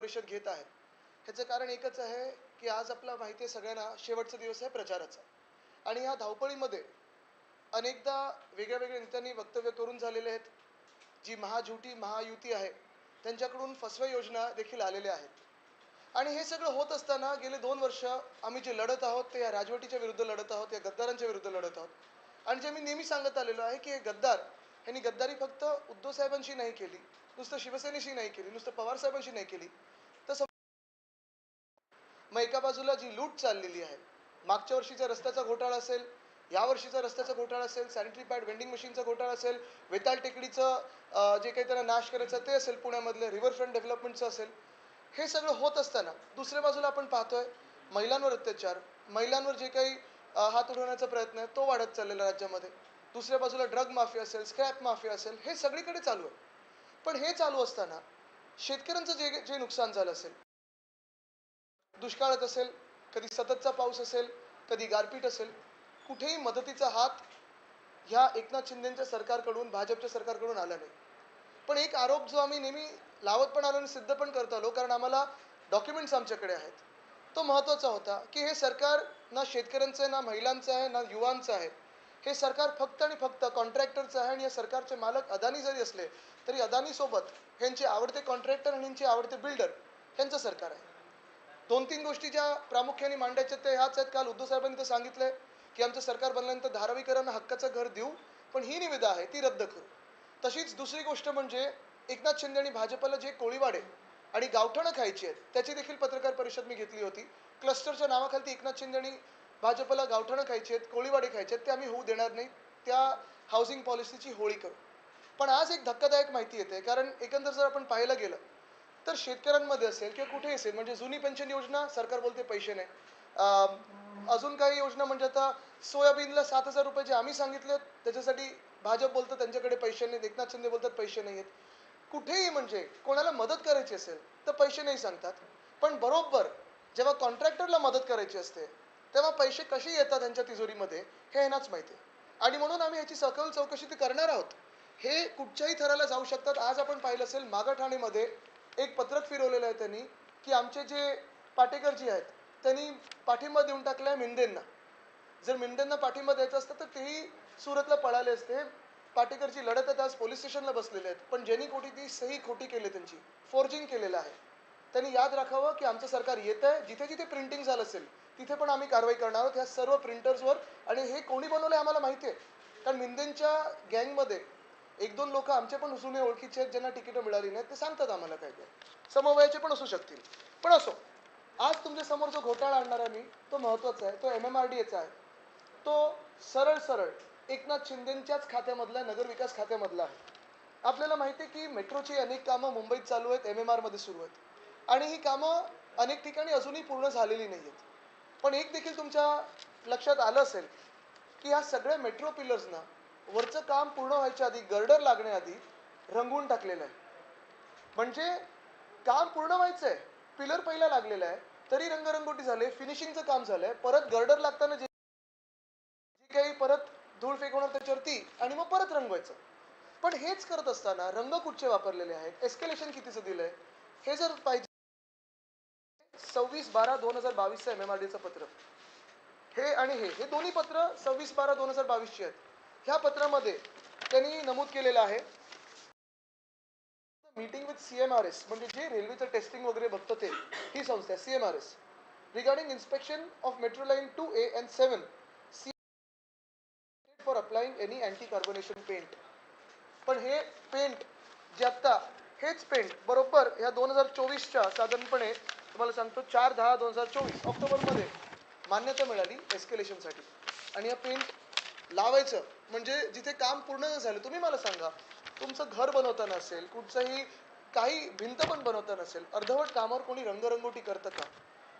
परिषद घेत आहे ह्याचं कारण एकच आहे की आज आपला माहिती आहे सगळ्यांना शेवटचा दिवस आहे प्रचाराचा आणि या धावपळीमध्ये अनेकदा वेगळ्या वेगळ्या नेत्यांनी वक्तव्य करून झालेले आहेत. जी महाझुटी महायुती आहे त्यांच्याकडून फसव्या योजना देखील आलेल्या आहेत आणि हे सगळं होत असताना गेले 2 वर्ष आम्ही जे लढत आहोत ते या राजवटीच्या विरुद्ध लढत आहोत, या गद्दारांच्या विरुद्ध लढत आहोत आणि जे मी नेहमी सांगत आलेलो आहे की हे गद्दार यांनी गद्दारी फक्त उद्धव साहेबांशी नाही केली, नुसतं शिवसेनेशी नाही केली, नुसतं पवार साहेबांशी नाही केली, तर मग एका बाजूला जी लूट चाललेली आहे, मागच्या वर्षीचा रस्त्याचा घोटाळा असेल, या वर्षीचा रस्त्याचा घोटाळा असेल, सॅनिटरी पॅड वेंडिंग मशीनचा घोटाळा असेल, वेताळ टेकडीचं जे काही त्यांना नाश करायचं ते असेल, पुण्यामधलं रिव्हरफ्रंट डेव्हलपमेंटचं असेल, हे सगळं होत असताना दुसऱ्या बाजूला आपण पाहतोय महिलांवर अत्याचार, महिलांवर जे काही हात उडवण्याचा प्रयत्न आहे तो वाढत चाललेला राज्यामध्ये. दुसऱ्या बाजूला ड्रग माफिया असेल, स्क्रॅप माफिया असेल, हे सगळीकडे चालू आहे. पण हे चालू असताना शेतकऱ्यांचं जे जे नुकसान झालं असेल, दुष्काळात असेल, कधी सततचा पाऊस असेल, कधी गारपीट असेल, कुठेही मदतीचा हात ह्या एकनाथ शिंदेच्या सरकारकडून, भाजपच्या सरकारकडून आला नाही. पण एक आरोप जो आम्ही नेहमी लावत पण आलो आणि सिद्ध पण करत आलो, कारण आम्हाला डॉक्युमेंट्स आमच्याकडे आहेत, तो महत्त्वाचा होता की हे सरकार ना शेतकऱ्यांचं आहे, ना महिलांचं आहे, ना युवांचं आहे. हे सरकार फक्त आणि फक्त कॉन्ट्रॅक्टरचं आहे आणि या सरकारचे मालक अदानी जरी असले तरी अदानीसोबत ह्यांचे आवडते कॉन्ट्रॅक्टर आणि ह्यांचे आवडते बिल्डर ह्यांचं सरकार आहे. 2-3 गोष्टी ज्या प्रामुख्याने मांडायच्या ते ह्याच आहेत. काल उद्धव साहेबांनी तर सांगितलंय की आमचं सरकार बनल्यानंतर धारावीकरांना हक्काचं घर देऊ, पण ही निविदा आहे ती रद्द करू. तशीच दुसरी गोष्ट म्हणजे एकनाथ शिंदे आणि भाजपला जे कोळीवाडे आणि गावठणं खायची आहेत त्याची देखील पत्रकार परिषद मी घेतली होती. क्लस्टरच्या नावाखाली एकनाथ शिंदे आणि भाजपला गावठणं खायची आहेत, कोळीवाडे खायचे आहेत, ते आम्ही होऊ देणार नाही. त्या हाऊसिंग पॉलिसीची होळी करू. पण आज एक धक्कादायक माहिती येते, कारण एकंदर जर आपण पाहायला गेलं तर शेतकऱ्यांमध्ये असेल किंवा कुठेही असेल, म्हणजे जुनी पेन्शन योजना सरकार बोलते पैसे नाही, अजून काही योजना म्हणजे आता सोयाबीनला 7,000 रुपये जे आम्ही सांगितले त्याच्यासाठी भाजप बोलतं त्यांच्याकडे पैसे नाहीत, एकनाथ शिंदे बोलतात पैसे नाही आहेत. कुठेही म्हणजे कोणाला मदत करायची असेल तर पैसे नाही सांगतात, पण बरोबर जेव्हा कॉन्ट्रॅक्टरला मदत करायची असते तेव्हा पैसे कसे येतात त्यांच्या तिजोरीमध्ये हे यांनाच माहिती आहे. आणि म्हणून आम्ही याची सखोल चौकशी ती करणार आहोत. हे कुठच्याही थराला जाऊ शकतात. आज आपण पाहिलं असेल मागाठाणेमध्ये एक पत्रक फिरवलेलं आहे त्यांनी की आमचे जे पाटेकरजी आहेत त्यांनी पाठिंबा देऊन टाकलाय मिंदेंना. जर मिंदेंना पाठिंबा द्यायचा असतं तर तेही सुरतला पळाले असते. पाटेकरची लढत आहेत, आज पोलीस स्टेशनला बसलेले आहेत, पण ज्यांनी खोटी ती सही खोटी केली, त्यांची फोर्जिंग केलेलं आहे. त्यांनी याद राखावं की आमचं सरकार येत आहे, जिथे जिथे प्रिंटिंग झालं असेल तिथे पण आम्ही कारवाई करणार आहोत ह्या सर्व प्रिंटर्सवर. आणि हे कोणी बनवलं आहे आम्हाला माहिती आहे, कारण मिंदेंच्या गँगमध्ये 1-2 लोक आमचे पण जुने ओळखीचे आहेत ज्यांना तिकीटं मिळाली नाहीत, ते सांगतात आम्हाला काय काय, समवयाचे पण असू शकतील. पण असो, आज तुमच्या समोर जो घोटाळा आणणार आहे मी तो महत्त्वाचा आहे, तो MMRDAचा आहे. तो सरळ सरळ एकनाथ शिंदेच्याच खात्यामधला, नगरविकास खात्यामधला आहे. आपल्याला माहिती आहे की मेट्रोची अनेक कामं मुंबईत चालू आहेत, MMR मध्ये सुरू आहेत आणि ही कामं अनेक ठिकाणी अजूनही पूर्ण झालेली नाही आहेत. पण एक देखील तुमच्या लक्षात आलं असेल की ह्या सगळ्या मेट्रो पिलर्सना वरचं काम पूर्ण व्हायच्या आधी, गर्डर लागण्याआधी रंगवून टाकलेलं आहे. म्हणजे काम पूर्ण व्हायचं आहे, पिलर पहिला लागलेला आहे तरी रंगरंगोटी झाले, फिनिशिंगचं काम झालंय, परत गर्डर लागताना जे काही परत धूळ फेकवणार त्याच्यावरती आणि मग परत रंगवायचं. पण हेच करत असताना रंग कुठचे वापरलेले आहेत, एस्केलेशन कितीचं दिलंय हे जर पाहिजे. 26/12/2022 MMRDचं पत्र हे आणि हे दोन्ही पत्र 26/12/2022 आहेत. ह्या पत्रामध्ये त्यांनी नमूद केलेलं आहे मीटिंग विथ CMRS, म्हणजे जे रेल्वेचं टेस्टिंग वगैरे बघतं ते, ही संस्था आहे CMRS, regarding inspection of metro line 2A and 7 for applying any anti carbonation paint. पण हे पेंट जे आत्ता हेच पेंट बरोबर ह्या 2024च्या साधारणपणे तुम्हाला सांगतो 4/10/2024 ऑक्टोबरमध्ये मान्यता मिळाली एस्केलेशनसाठी. आणि हा पेंट लावायचं म्हणजे जिथे काम पूर्ण न झालं, तुम्ही मला सांगा, तुमचं घर बनवताना असेल, कुठचंही काही भिंत पण बनवताना असेल, अर्धवट कामावर कोणी रंगरंगोटी करतं का?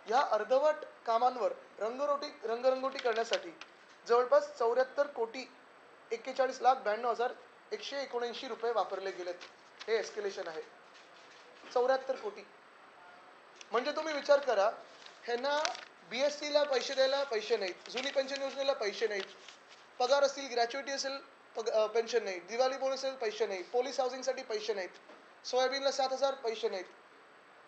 या अर्धवट कामांवर रंगरंगोटी करण्यासाठी जवळपास 74,41,92,179 रुपये वापरले गेलेत. हे एस्केलेशन आहे, 74 कोटी. म्हणजे तुम्ही विचार करा, ह्यांना BSc ला पैसे द्यायला पैसे नाहीत, जुनी पेन्शन योजनेला पैसे नाहीत, पगार असतील, ग्रॅच्युइटी असेल, पेन्शन नाही, दिवाळी बोनस असेल पैसे नाही, पोलीस हाऊसिंगसाठी पैसे नाहीत, सोयाबीनला 7,000 पैसे नाहीत.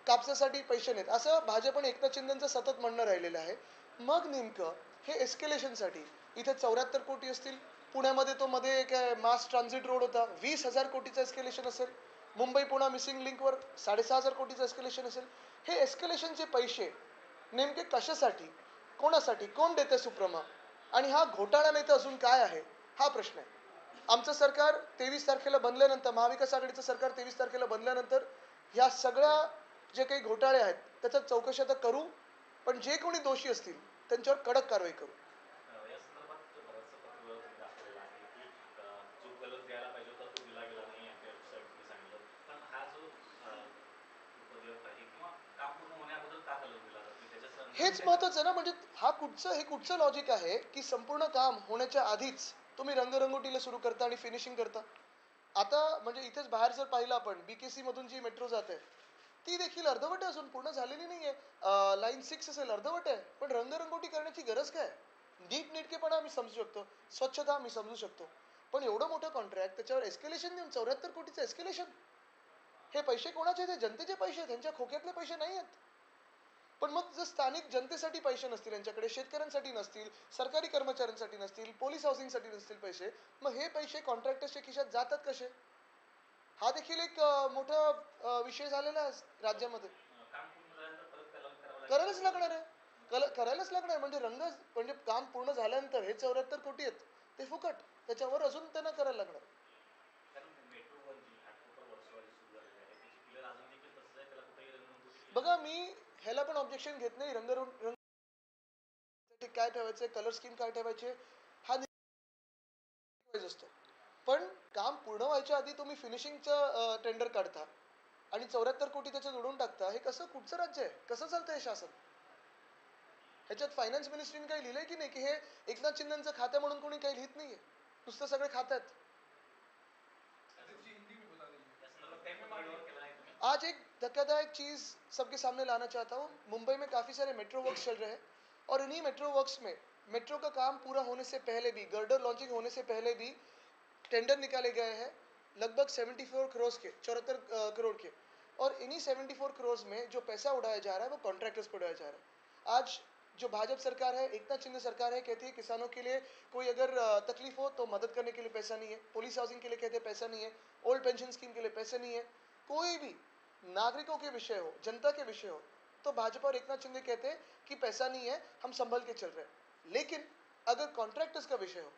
कापसासाठी पैसे नाहीत असं भाजप आणि एकनाथ शिंदेचं सतत म्हणणं राहिलेलं आहे. मग नेमकं हे एस्केलेशनसाठी इथे 74 कोटी असतील, पुण्यामध्ये तो मध्ये काय मास ट्रान्झिट रोड होता 20,000 कोटीचं एस्केलेशन असेल, मुंबई पुणा मिसिंग लिंकवर 6,500 कोटीचं एस्केलेशन असेल. हे एस्केलेशनचे पैसे नेमके कशासाठी, कोणासाठी, कोण देते सुप्रमा, आणि हा घोटाळा नाही तर अजून काय आहे, हा प्रश्न आहे. आमचं सरकार 23 तारखेला बनल्यानंतर, महाविकास आघाडीचं सरकार 23 तारखेला बनल्यानंतर ह्या सगळ्या जे काही घोटाळे आहेत त्याच्यात चौकशा तर करू, पण जे कोणी दोषी असतील त्यांच्यावर कडक कारवाई करू. या संदर्भात बरंचसं पत्रव्यवहार तुम्ही दाखवलेला आहे की जो कलर द्यायला पाहिजे होता तो दिला गेला नाही या वेबसाईट तुम्ही सांगितलं. पण हा जो उपद्व्याप आहे किंवा काम पूर्ण होण्याअगोदर का कलर दिला जातो त्याच्या हेच संदर्भात महत्वाचं आहे ना, म्हणजे हे कुठचं लॉजिक आहे की संपूर्ण काम होण्याच्या आधीच तुम्ही रंगरंगोटीला सुरू करता आणि फिनिशिंग करता. आता म्हणजे इथेच बाहेर जर पाहिलं आपण बीकेसी मधून जी मेट्रो जाते ती देखील अर्धवट आहे, अजून पूर्ण झालेली नाहीये. लाईन 6 असेल अर्धवट आहे, पण रंगरंगोटी करण्याची गरज काय? नीटनेटकेपणा आम्ही समजू शकतो, स्वच्छता आम्ही समजू शकतो, पण एवढं मोठं कॉन्ट्रॅक्ट त्याच्यावर एस्केलेशन देऊन 74 कोटीचं एस्केलेशन. हे पैसे कोणाचे? ते जनतेचे पैसे, त्यांच्या खोक्यातले पैसे नाही आहेत. पण मग जर स्थानिक जनतेसाठी पैसे नसतील यांच्याकडे, शेतकऱ्यांसाठी नसतील, सरकारी कर्मचाऱ्यांसाठी नसतील, पोलीस हाऊसिंगसाठी नसतील पैसे, मग हे पैसे कॉन्ट्रॅक्टर्सच्या खिशात जातात कसे? हा देखील एक मोठा विषय झालेला आहे राज्यामध्ये. काम पूर्ण झाल्यानंतर परत कलर करावं लागेल. करायलाच लागणार आहे. करायलाच लागणार म्हणजे म्हणजे काम पूर्ण झाल्यानंतर हे 74 कोटी आहेत ते फुकट, त्याच्यावर अजून त्यांना करायला लागणार. कारण मेट्रो वन जी घाटकोपर वर्सोवाडी सुरू झालेली आहे त्याची क्लिअर अजून देखील तसंच आहे, त्याला कुठेही रंगरंगोटी बघा मी ह्याला पण ऑब्जेक्शन घेत नाही, रंग काय ठेवायचे, कलर स्कीम काय ठेवायचे हा वाईज असतो, पण काम पूर्ण व्हायच्या आधी तुम्ही फिनिशिंगचं टेंडर काढता आणि 74 कोटी त्याच्यात उडवून टाकता. हे कसं, कुठचं राज्य आहे, कसं चालतं हे शासन? ह्याच्यात फायनान्स मिनिस्ट्रीने काही लिहिलंय की नाही की हे एकनाथ शिंदेचं खातं म्हणून कोणी काही लिहित नाहीये, नुसतं सगळे खात आहेत. या संदर्भात काही पत्रव्यवहार केला आहे तुम्ही? आज एक धक्कादायक चीज सबके सामने लाना चाहता हूँ. मुंबई में काफी सारे मेट्रो वर्क्स चल रहे हैं और इन्हीं मेट्रो वर्क्स में मेट्रो का काम पूरा होने से पहले भी, गर्डर लॉन्चिंग होने से पहले भी टेंडर निकाले गए हैं लगभग 74 करोड़ के, 74 करोड़ के, और इन्हीं 74 करोड़ में जो पैसा उड़ाया जा रहा है वो कॉन्ट्रैक्टर्स पर उड़ाया जा रहा है. आज जो भाजपा सरकार है, एकनाथ शिंदे सरकार है, कहती है किसानों के लिए कोई अगर तकलीफ हो तो मदद करने के लिए पैसा नहीं है, पुलिस हाउसिंग के लिए कहते हैं पैसा नहीं है, ओल्ड पेंशन स्कीम के लिए पैसे नहीं है, कोई भी नागरिकों के विषय हो, जनता के विषय हो, तो भाजपा और एकनाथ शिंदे कहते हैं कि पैसा नहीं है, हम संभल के चल रहे हैं. लेकिन अगर कॉन्ट्रैक्टर्स का विषय हो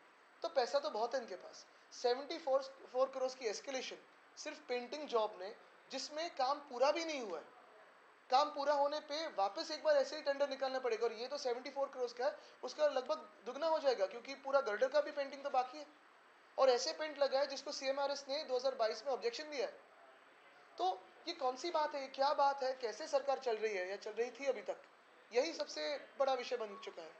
तो पैसा तो बहुत है इनके पास. 74 करोड़ की एस्केलेशन सिर्फ पेंटिंग जॉब ने, जिसमें काम पूरा भी नहीं हुआ है, काम पूरा होने पे वापस एक बार ऐसे ही टेंडर निकालना पड़ेगा, और ये तो 74 करोड़ का है, उसका लगभग दुगना हो जाएगा क्योंकि पूरा गर्डर का भी पेंटिंग तो बाकी है, और ऐसे पेंट लगा है जिसको सीएमआरएस ने 2022 में ऑब्जेक्शन दिया है. तो ये कौन सी बात है, क्या बात है, कैसे सरकार चल रही है या चल रही थी अभी तक, यही सबसे बड़ा विषय बन चुका है.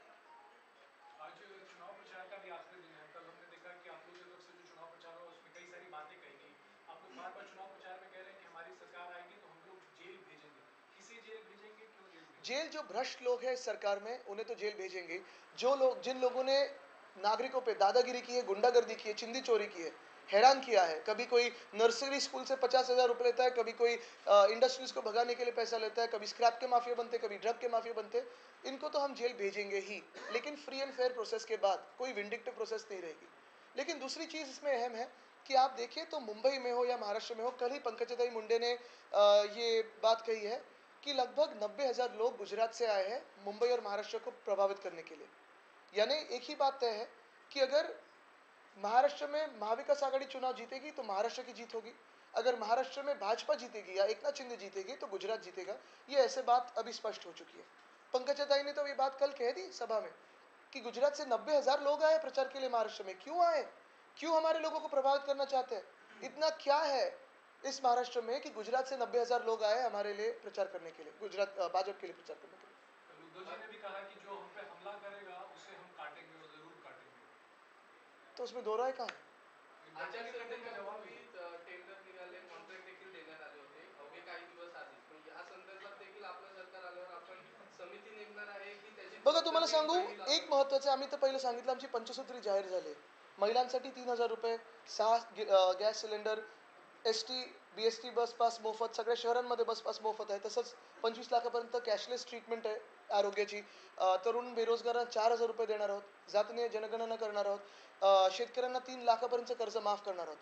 आज चुनाव प्रचार का भी आखिरी दिन है. कल हमने देखा कि आप लोगों की तरफ से जो चुनाव प्रचार हुआ उसमें कई सारी बातें कही गई. आप लोग बार बार चुनाव प्रचार में कह रहे हैं कि हमारी सरकार आएगी तो हम लोग जेल भेजेंगे. किसे जेल भेजेंगे, क्यों जेल भेजेंगे? जेल जो भ्रष्ट लोग हैं इस सरकार में उन्हें तो जेल भेजेंगे. जिन लोगों ने नागरिकों पे दादागिरी की है, गुंडागर्दी की है, चिंदी चोरी की है, हैरान किया है, कभी कोई नर्सरी स्कूल से 50,000 रुपये लेता है, कभी कोई इंडस्ट्रीज को भगाने के लिए पैसा लेता है, कभी स्क्रैप के माफिया बनते, कभी ड्रग के माफिया बनते, इनको तो हम जेल भेजेंगे ही, लेकिन फ्री एंड फेयर प्रोसेस के बाद, कोई विंडिक्टिव प्रोसेस नहीं रहेगी. लेकिन दूसरी चीज़ इसमें अहम है कि आप देखिए तो मुंबई में हो या महाराष्ट्र में हो, कल ही पंकजाताई मुंडे ने ये बात कही है कि लगभग 90,000 लोग गुजरात से आए हैं मुंबई और महाराष्ट्र को प्रभावित करने के लिए. यानी एक ही बात तय है कि अगर महाराष्ट्र में महाविकास आघाड़ी चुनाव जीतेगी तो महाराष्ट्र की जीत होगी, अगर महाराष्ट्र में भाजपा जीतेगी या एकनाथ शिंदे जीतेगी तो गुजरात जीतेगा. ये ऐसे बात अभी स्पष्ट हो चुकी है. पंकजाताई ने तो ये बात कल कह दी सभा में कि गुजरात से 90,000 लोग आए प्रचार के लिए महाराष्ट्र में. क्यों आए, क्यों हमारे लोगों को प्रभावित करना चाहते हैं? इतना क्या है इस महाराष्ट्र में कि गुजरात से 90,000 लोग आए हमारे लिए प्रचार करने के लिए, गुजरात भाजपा के लिए प्रचार करने के लिए. उद्धव जी ने भी कहा कि जो हम पे हमला करेगा उसे हम काटेंगे और जरूर काटेंगे. तो उसमें दो राय कहाँ है? आचारसंहितेपूर्वी टेंडर निघाले, कॉन्ट्रॅक्ट देखील देण्यात आले होते अवघे काही दिवस आधी, पण या संदर्भात देखील आपलं सरकार आल्यावर आपण समिती नेमणार आहे की त्याची बघा तुम्हाला सांगू एक महत्त्वाचं, आम्ही तर पहिलं सांगितलं आमची पंचसूत्री जाहीर झाली. महिलांसाठी 3,000 रुपये, 6 gas cylinder, S T BST बस पास मोफत, सगळ्या शहरांमध्ये बस पास मोफत आहे. तसंच 25 लाखापर्यंत कॅशलेस ट्रीटमेंट आहे आरोग्याची. तरुण बेरोजगारांना 4,000 रुपये देणार आहोत. जातीय जनगणना करणार आहोत. शेतकऱ्यांना 3 लाखापर्यंतचं कर्ज माफ करणार आहोत.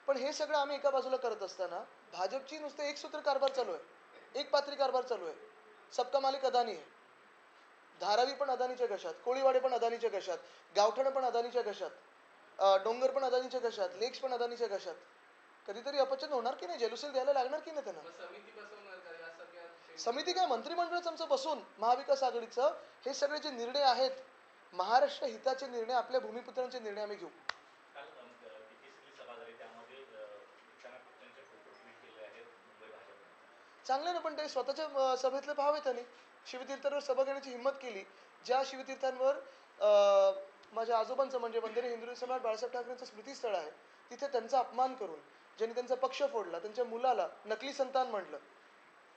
पण हे सगळं आम्ही एका बाजूला करत असताना भाजपची नुसतं एक सूत्र कारभार चालू आहे, एक पात्री कारभार चालू आहे. सबका मालिक अदानी आहे. धारावी पण अदानीच्या घशात, कोळीवाडे पण अदानीच्या घशात, गावठण पण अदानीच्या घशात, डोंगर पण अदानीच्या घशात, लेक्स पण अदानीच्या घशात. कधीतरी अपचन होणार की नाही? जेलुसील द्यायला लागणार की नाही त्यांना? मग समिती बसवणार का या सगळ्या समिती काय, मंत्रिमंडळच आमचं बसून महाविकास आघाडीचं हे सगळे जे निर्णय आहेत, महाराष्ट्र हिताचे निर्णय, आपल्या भूमिपुत्रांचे निर्णय आम्ही घेऊ. काल DKCतली सभा झाली त्यामध्ये रिकाम्या खुर्च्यांचे फोटो ट्विट केले आहेत मुंबई भाजपने. चांगलं ना, पण ते स्वतःच्या सभेतले भाव आहे त्यांनी शिवतीर्थांवर सभा घेण्याची हिंमत केली. ज्या शिवतीर्थांवर माझ्या आजोबांचं म्हणजे वंदनीय हिंदू सम्राट बाळासाहेब ठाकरेंचं स्मृतीस्थळ आहे, तिथे त्यांचा अपमान करून, ज्यांनी त्यांचा पक्ष फोडला, त्यांच्या मुलाला नकली संतान म्हटलं,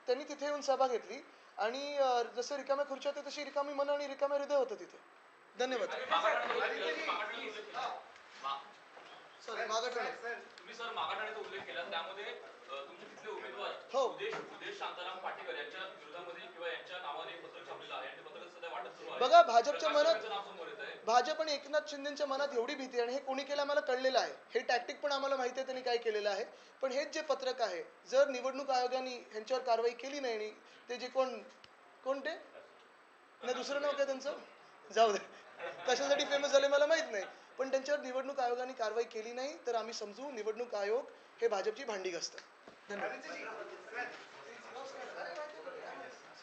त्यांनी तिथे येऊन सभा घेतली. आणि जसे रिकाम्या खुर्च्या होत्या तशी रिकामी मन आणि रिकामे हृदय होतं तिथे. धन्यवाद. सॉरी, मागाठणे. तुम्ही सर मागाठाण्याचा उल्लेख केला, त्यामध्ये तुमचे तिथले उमेदवार हो. उदेश शांताराम पाटेकर यांच्या विरोधामध्ये किंवा यांच्या नावाने एक पत्रक छापलेलं आहे आणि ते पत्रक सध्या वाटप सुरू आहे. बघा, भाजपच्या प्रकाश मनात, आंबेडकरांचं नाव समोर येत आहे. भाजप आणि एकनाथ शिंदेच्या मनात एवढी भीती आहे आणि हे कोणी केलं आम्हाला कळलेलं आहे. हे टॅक्टिक पण आम्हाला माहिती आहे त्यांनी काय केलेलं आहे. पण हेच जे पत्रक आहे, जर निवडणूक आयोगाने ह्यांच्यावर कारवाई केली नाही आणि ते जे कोण ते नाही, दुसरं नाव काय त्यांचं, जाऊ दे, कशासाठी फेमस झाले मला माहित नाही, पण त्यांच्यावर निवडणूक आयोगाने कारवाई केली नाही तर आम्ही समजू निवडणूक आयोग हे भाजपची भांडी घासतं. धन्यवाद.